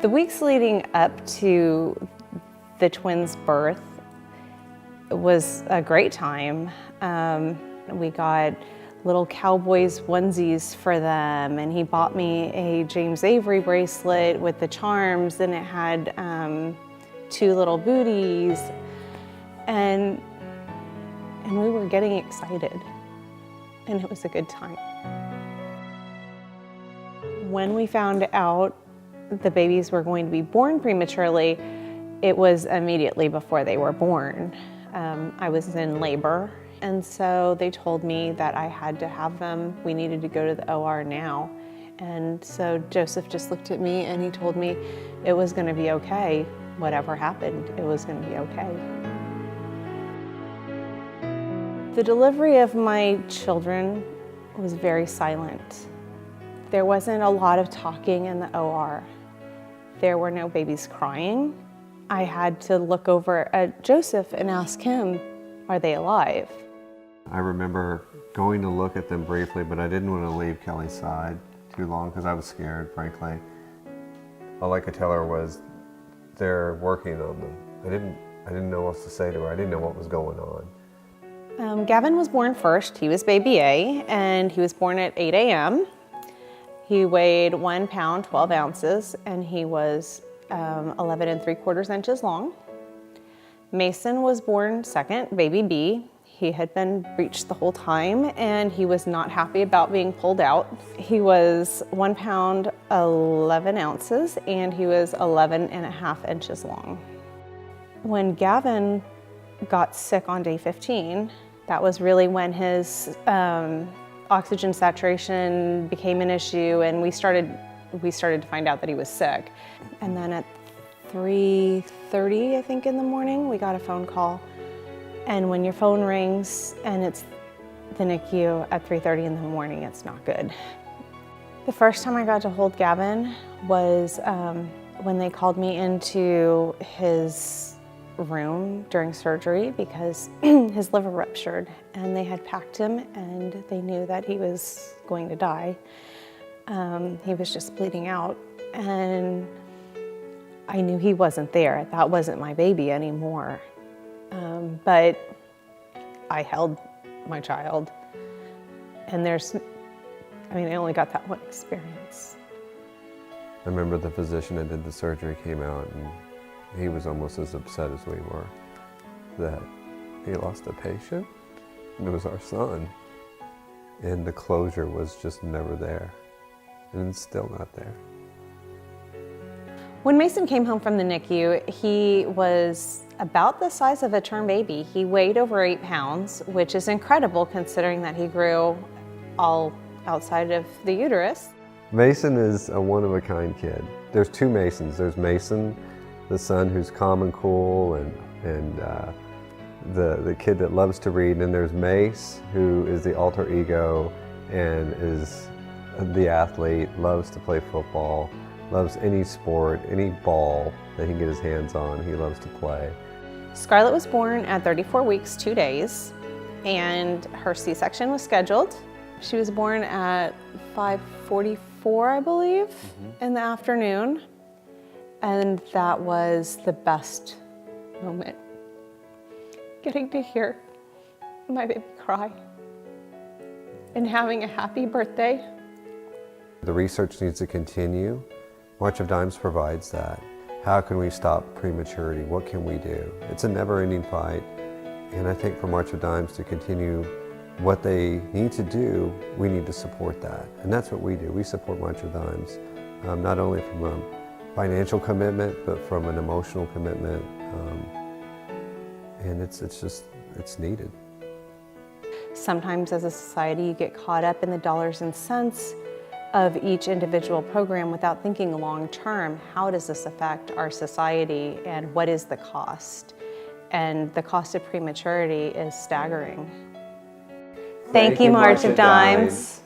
The weeks leading up to the twins' birth was a great time. We got little Cowboys onesies for them, and he bought me a James Avery bracelet with the charms, and it had 2 little booties, and we were getting excited, and it was a good time. When we found out the babies were going to be born prematurely, it was immediately before they were born. I was in labor, and so they told me that I had to have them. We needed to go to the OR now. And so Joseph just looked at me and he told me it was going to be okay. Whatever happened, it was going to be okay. The delivery of my children was very silent. There wasn't a lot of talking in the OR. There were no babies crying. I had to look over at Joseph and ask him, are they alive? I remember going to look at them briefly, but I didn't want to leave Kelly's side too long because I was scared, frankly. All I could tell her was they're working on them. I didn't know what else to say to her. I didn't know what was going on. Gavin was born first. He was baby A, and he was born at 8 a.m. He weighed 1 pound, 12 ounces, and he was 11 3/4 inches long. Mason was born second, baby B. He had been breeched the whole time, and he was not happy about being pulled out. He was 1 pound, 11 ounces, and he was 11.5 inches long. When Gavin got sick on day 15, that was really when his oxygen saturation became an issue, and we started to find out that he was sick. And then at 3:30, I think, in the morning, we got a phone call. And when your phone rings and it's the NICU at 3:30 in the morning, it's not good. The first time I got to hold Gavin was when they called me into his room during surgery because his liver ruptured, and they had packed him and they knew that he was going to die. He was just bleeding out, and I knew he wasn't there. That wasn't my baby anymore. But I held my child, and I only got that one experience. I remember the physician that did the surgery came out, and he was almost as upset as we were that he lost a patient. It was our son, and the closure was just never there, and it's still not there. When Mason came home from the NICU, he was about the size of a term baby. He weighed over 8 pounds, which is incredible considering that he grew all outside of the uterus. Mason is a one-of-a-kind kid. There's 2 Masons. There's Mason, the son who's calm and cool, and the kid that loves to read, and then there's Mace, who is the alter ego and is the athlete, loves to play football, loves any sport, any ball that he can get his hands on, he loves to play. Scarlett was born at 34 weeks, 2 days, and her C-section was scheduled. She was born at 5:44, I believe, in the afternoon, and that was the best moment. Getting to hear my baby cry and having a happy birthday. The research needs to continue. March of Dimes provides that. How can we stop prematurity? What can we do? It's a never-ending fight, and I think for March of Dimes to continue what they need to do, we need to support that, and that's what we do. We support March of Dimes, not only from a financial commitment, but from an emotional commitment, and it's needed. Sometimes as a society, you get caught up in the dollars and cents of each individual program without thinking long term. How does this affect our society, and what is the cost? And the cost of prematurity is staggering. Thank you, March of Dimes.